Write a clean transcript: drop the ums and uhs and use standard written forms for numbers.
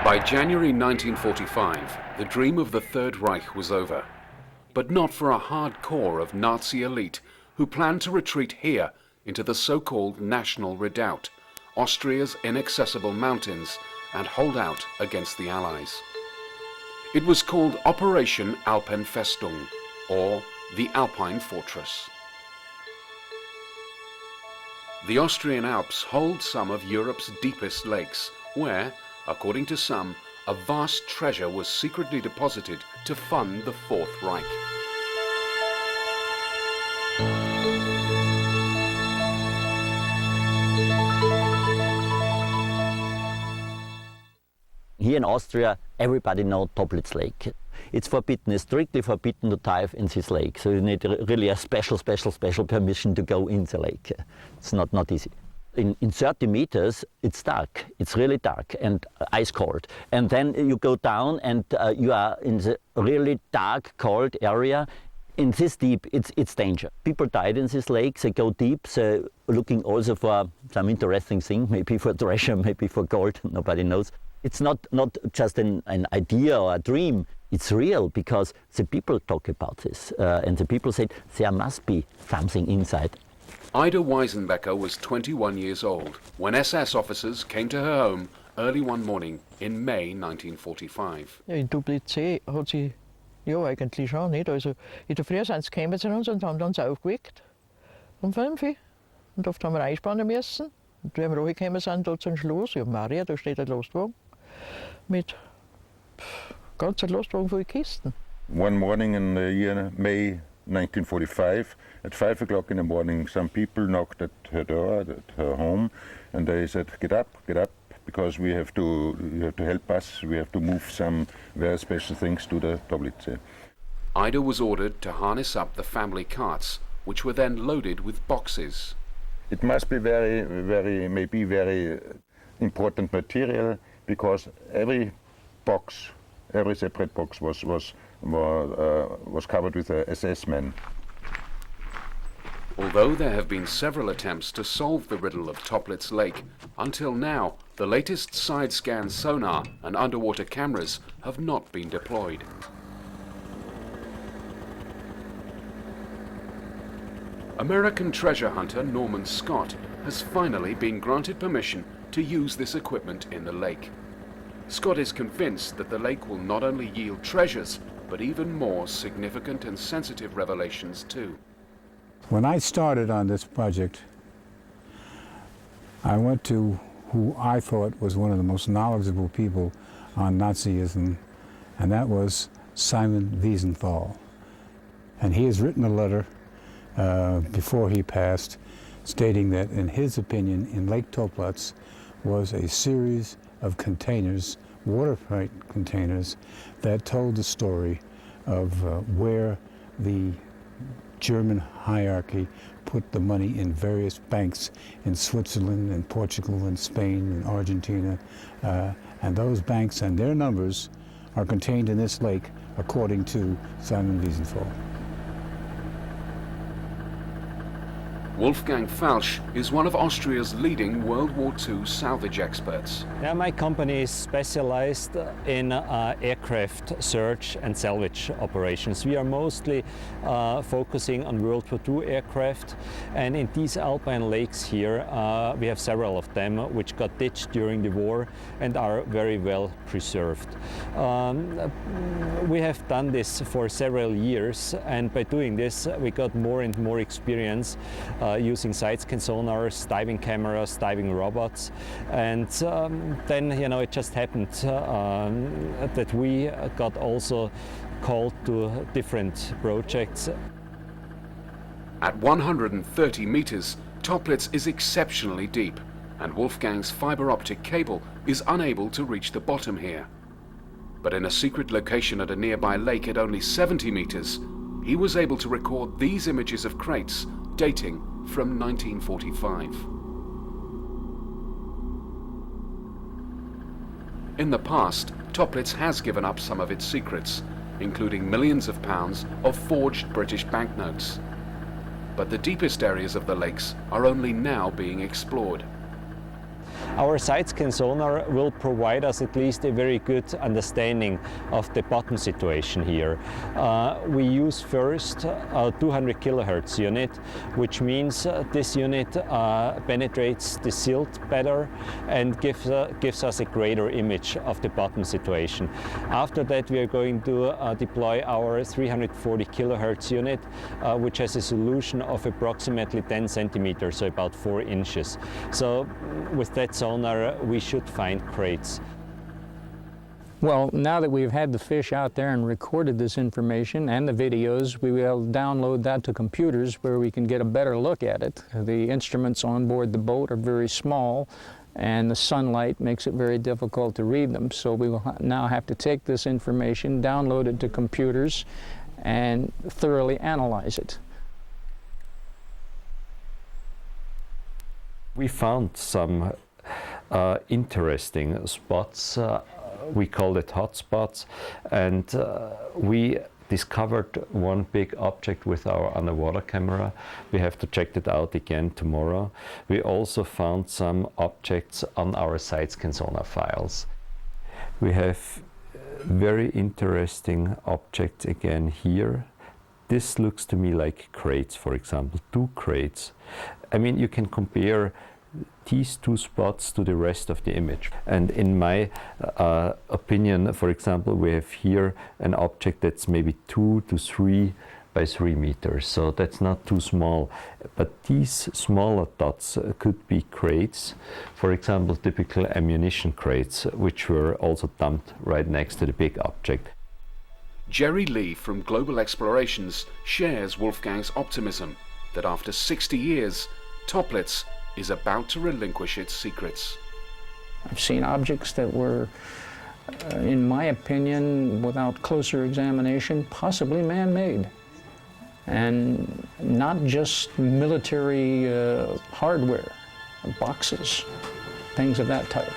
By January 1945, the dream of the Third Reich was over. But not for a hardcore of Nazi elite who planned to retreat here into the so-called National Redoubt, Austria's inaccessible mountains, and hold out against the Allies. It was called Operation Alpenfestung, or the Alpine Fortress. The Austrian Alps hold some of Europe's deepest lakes, where, according to some, a vast treasure was secretly deposited to fund the Fourth Reich. Here in Austria, everybody knows Toplitz Lake. It's forbidden, it's strictly forbidden to dive in this lake. So you need really a special permission to go in the lake. It's not easy. In 30 meters, it's dark. It's really dark and ice cold. And then you go down and you are in the really dark, cold area. In this deep, it's danger. People died in this lake, they go deep, so looking also for some interesting thing, maybe for treasure, maybe for gold, nobody knows. It's not just an idea or a dream, it's real because the people talk about this and the people said there must be something inside. Ida Weisenbecker was 21 years old when SS officers came to her home early one morning in May 1945. In Toplitz hat sie ja eigentlich schon nicht. Also in der Früh sind sie gekommen zu uns und haben uns aufgeweckt um 5 Uhr. Und oft haben wir einspannen müssen. Und wenn wir hochgekommen sind, da zum Schloss, ja Maria, da steht ein Lastwagen mit ganzen Lastwagen voll Kisten. One morning in the year May 1945, at 5 o'clock in the morning, some people knocked at her door, at her home, and they said, get up, because you have to help us, we have to move some very special things to the Toplitz. Ida was ordered to harness up the family carts, which were then loaded with boxes. It must be maybe very important material, because every separate box was covered with a SS men. Although there have been several attempts to solve the riddle of Toplitz Lake, until now the latest side-scan sonar and underwater cameras have not been deployed. American treasure hunter Norman Scott has finally been granted permission to use this equipment in the lake. Scott is convinced that the lake will not only yield treasures, but even more significant and sensitive revelations too. When I started on this project, I went to who I thought was one of the most knowledgeable people on Nazism, and that was Simon Wiesenthal. And he has written a letter before he passed, stating that in his opinion, in Lake Toplitz was a series of containers, watertight containers, that told the story of where the German hierarchy put the money in various banks in Switzerland and Portugal and Spain and Argentina. And those banks and their numbers are contained in this lake, according to Simon Wiesenthal. Wolfgang Falsch is one of Austria's leading World War II salvage experts. Yeah, my company is specialized in aircraft search and salvage operations. We are mostly focusing on World War II aircraft, and in these alpine lakes here we have several of them which got ditched during the war and are very well preserved. We have done this for several years, and by doing this we got more and more experience using side-scan sonars, diving cameras, diving robots, and then it just happened that we got also called to different projects. At 130 meters, Toplitz is exceptionally deep, and Wolfgang's fiber optic cable is unable to reach the bottom here. But in a secret location at a nearby lake at only 70 meters, he was able to record these images of crates dating from 1945. In the past, Toplitz has given up some of its secrets, including millions of pounds of forged British banknotes. But the deepest areas of the lakes are only now being explored. Our side-scan sonar will provide us at least a very good understanding of the bottom situation here. We use first a 200 kilohertz unit, which means this unit penetrates the silt better and gives us a greater image of the bottom situation. After that, we are going to deploy our 340 kilohertz unit, which has a solution of approximately 10 centimeters, so about 4 inches. So with that sonar, we should find crates. Well, now that we've had the fish out there and recorded this information and the videos, we will download that to computers where we can get a better look at it. The instruments on board the boat are very small, and the sunlight makes it very difficult to read them. So we will now have to take this information, download it to computers, and thoroughly analyze it. We found some interesting spots. We called it hotspots, and we discovered one big object with our underwater camera. We have to check it out again tomorrow. We also found some objects on our side-scan sonar files. We have very interesting objects again here. This looks to me like crates, for example, 2 crates. I mean, you can compare these 2 spots to the rest of the image. And in my opinion, for example, we have here an object that's maybe 2 to 3 by 3 meters. So that's not too small. But these smaller dots could be crates, for example, typical ammunition crates, which were also dumped right next to the big object. Jerry Lee from Global Explorations shares Wolfgang's optimism that after 60 years, Toplitz is about to relinquish its secrets. I've seen objects that were, in my opinion, without closer examination, possibly man-made. And not just military hardware, boxes, things of that type.